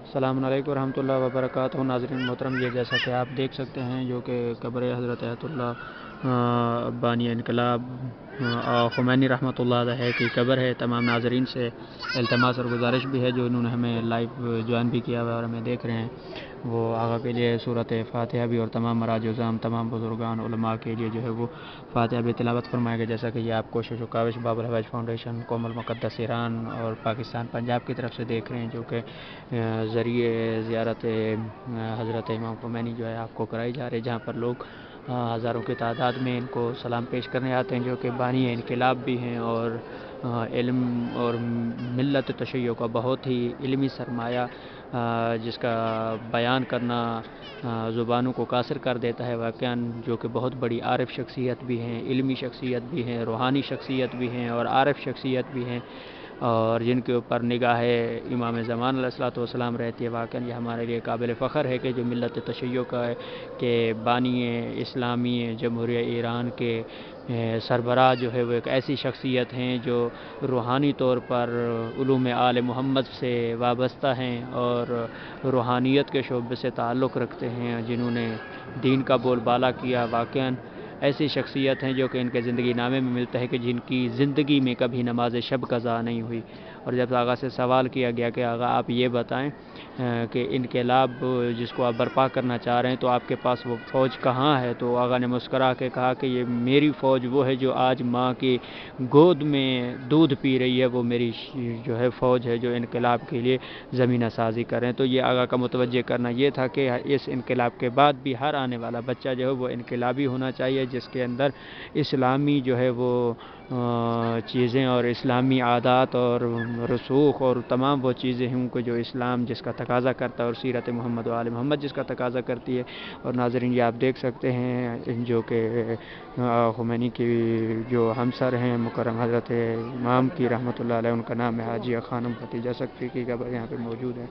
السلام علیکم ورحمۃ اللہ وبرکاتہ۔ ناظرین محترم، یہ جیسا کہ آپ دیکھ سکتے ہیں جو کہ قبر حضرت آیت اللہ بانی انقلاب خمینی رحمۃ اللہ علیہ کی قبر ہے۔ تمام ناظرین سے التماس اور گزارش بھی ہے جو انہوں نے ہمیں لائیو جوائن بھی کیا ہوا ہے اور ہمیں دیکھ رہے ہیں، وہ آقا کے لیے صورت فاتحہ بھی اور تمام مراج عظام تمام بزرگان علماء کے لیے جو ہے وہ فاتحہ بھی تلاوت فرمائے گا، جیسا کہ یہ آپ کوشش و کاوش باب الحوائج فاؤنڈیشن قوم المقدس ایران اور پاکستان پنجاب کی طرف سے دیکھ رہے ہیں، جو کہ ذریعے زیارت حضرت امام خمینی جو ہے آپ کو کرائی جا رہی ہے، جہاں پر لوگ ہزاروں کی تعداد میں ان کو سلام پیش کرنے آتے ہیں، جو کہ بانی انقلاب بھی ہیں اور علم اور ملت تشیع کا بہت ہی علمی سرمایہ جس کا بیان کرنا زبانوں کو قاصر کر دیتا ہے واقعاً، جو کہ بہت بڑی عارف شخصیت بھی ہیں، علمی شخصیت بھی ہیں، روحانی شخصیت بھی ہیں اور عارف شخصیت بھی ہیں، اور جن کے اوپر نگاہ امام زمان علیہ الصلوۃ والسلام رہتی ہے۔ واقعاً یہ ہمارے لیے قابل فخر ہے کہ جو ملت تشیع کا ہے کہ بانی اسلامی جمہوریہ ایران کے سربراہ جو ہے وہ ایک ایسی شخصیت ہیں جو روحانی طور پر علوم آل محمد سے وابستہ ہیں اور روحانیت کے شعبے سے تعلق رکھتے ہیں، جنہوں نے دین کا بول بالا کیا۔ واقعاً ایسی شخصیت ہیں جو کہ ان کے زندگی نامے میں ملتا ہے کہ جن کی زندگی میں کبھی نماز شب قضا نہیں ہوئی، اور جب آغا سے سوال کیا گیا کہ آغا آپ یہ بتائیں کہ انقلاب جس کو آپ برپا کرنا چاہ رہے ہیں تو آپ کے پاس وہ فوج کہاں ہے، تو آغا نے مسکرا کے کہا کہ یہ میری فوج وہ ہے جو آج ماں کی گود میں دودھ پی رہی ہے، وہ میری جو ہے فوج ہے جو انقلاب کے لیے زمینہ سازی کر رہے ہیں۔ تو یہ آغا کا متوجہ کرنا یہ تھا کہ اس انقلاب کے بعد بھی ہر آنے والا بچہ جو ہے وہ انقلابی ہونا چاہیے، جس کے اندر اسلامی جو ہے وہ چیزیں اور اسلامی عادات اور رسوخ اور تمام وہ چیزیں ہیں ان کو جو اسلام جس کا تقاضا کرتا ہے اور سیرت محمد و آل محمد جس کا تقاضا کرتی ہے۔ اور ناظرین یہ آپ دیکھ سکتے ہیں جو کہ خمینی کی جو ہمسر ہیں مکرم حضرت امام کی رحمۃ اللہ علیہ، ان کا نام ہے حاجیہ خانم ختیجہ سقفی کی قبر یہاں پہ موجود ہے،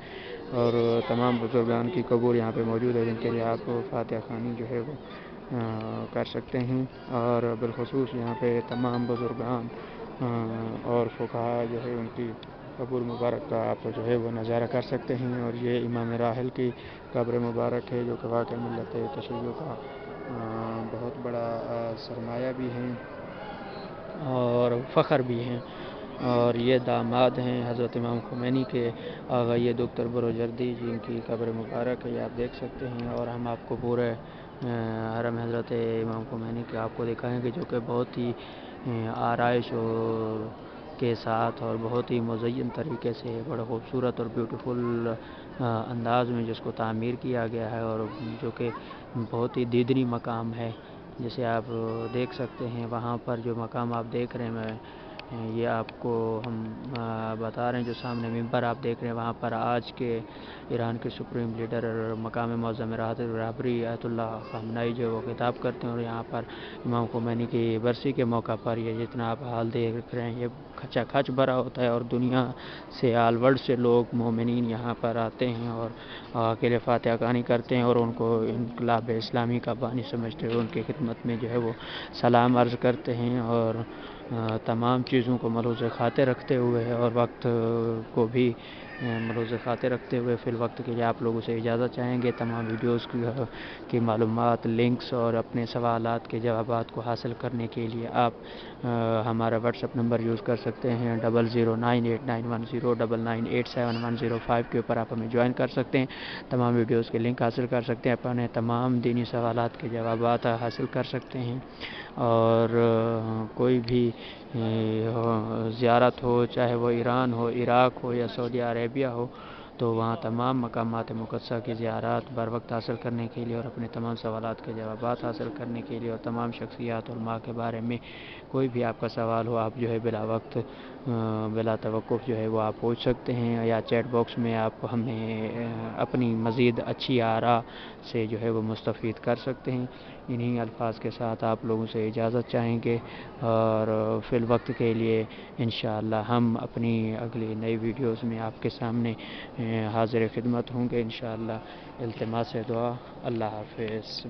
اور تمام بزرگان کی قبور یہاں پہ موجود ہے جن کے لیے آپ فاتحہ خوانی جو ہے وہ کر سکتے ہیں، اور بالخصوص یہاں پہ تمام بزرگان اور فقہاء جو ہے ان کی قبر مبارک کا آپ جو ہے وہ نظارہ کر سکتے ہیں۔ اور یہ امام راحل کی قبر مبارک ہے جو کہ واقع ملت تشیع کا بہت بڑا سرمایہ بھی ہیں اور فخر بھی ہیں، اور یہ داماد ہیں حضرت امام خمینی کے آغا یہ دکتر بروجردی جن کی قبر مبارک ہے، یہ آپ دیکھ سکتے ہیں۔ اور ہم آپ کو پورے حرم حضرت امام خمینی کے آپ کو دکھائیں گے جو کہ بہت ہی آرائش کے ساتھ اور بہت ہی مزین طریقے سے بڑا خوبصورت اور بیوٹیفل انداز میں جس کو تعمیر کیا گیا ہے، اور جو کہ بہت ہی دیدنی مقام ہے، جسے آپ دیکھ سکتے ہیں۔ وہاں پر جو مقام آپ دیکھ رہے ہیں یہ آپ کو ہم بتا رہے ہیں، جو سامنے ممبر آپ دیکھ رہے ہیں وہاں پر آج کے ایران کے سپریم لیڈر مقام معظم رہبری آیت اللہ خامنائی جو وہ خطاب کرتے ہیں، اور یہاں پر امام خمینی کی برسی کے موقع پر یہ جتنا آپ حال دیکھ رہے ہیں یہ کھچا کھچ بھرا ہوتا ہے، اور دنیا سے آل ورلڈ سے لوگ مومنین یہاں پر آتے ہیں اور کے لیے فاتحہ خوانی کرتے ہیں، اور ان کو انقلاب اسلامی کا بانی سمجھتے ہوئے ان کی خدمت میں جو ہے وہ سلام عرض کرتے ہیں، اور تمام چیزوں کو ملحوظ خاطر رکھتے ہوئے اور وقت کو بھی ملحوظ خاطر رکھتے ہوئے فی الوقت کے لیے آپ لوگوں سے اجازت چاہیں گے۔ تمام ویڈیوز کی معلومات، لنکس اور اپنے سوالات کے جوابات کو حاصل کرنے کے لیے آپ ہمارا واٹس ایپ نمبر یوز کر سکتے ہیں 00988910998710 کے اوپر آپ ہمیں جوائن کر سکتے ہیں، تمام ویڈیوز کے لنک حاصل کر سکتے ہیں، اپنے تمام دینی سوالات کے جوابات حاصل کر سکتے ہیں، اور کوئی بھی زیارت ہو چاہے وہ ایران ہو، عراق ہو یا سعودی عربیہ ہو، تو وہاں تمام مقامات مقدسہ کی زیارات بر وقت حاصل کرنے کے لیے اور اپنے تمام سوالات کے جوابات حاصل کرنے کے لیے اور تمام شخصیات علماء کے بارے میں کوئی بھی آپ کا سوال ہو، آپ جو ہے بلا وقت بلا توقف جو ہے وہ آپ پوچھ سکتے ہیں، یا چیٹ باکس میں آپ ہمیں اپنی مزید اچھی آراء سے جو ہے وہ مستفید کر سکتے ہیں۔ انہی الفاظ کے ساتھ آپ لوگوں سے اجازت چاہیں گے، اور فی الوقت کے لیے انشاءاللہ ہم اپنی اگلی نئی ویڈیوز میں آپ کے سامنے حاضر خدمت ہوں گے انشاءاللہ۔ التماس دعا۔ اللہ حافظ۔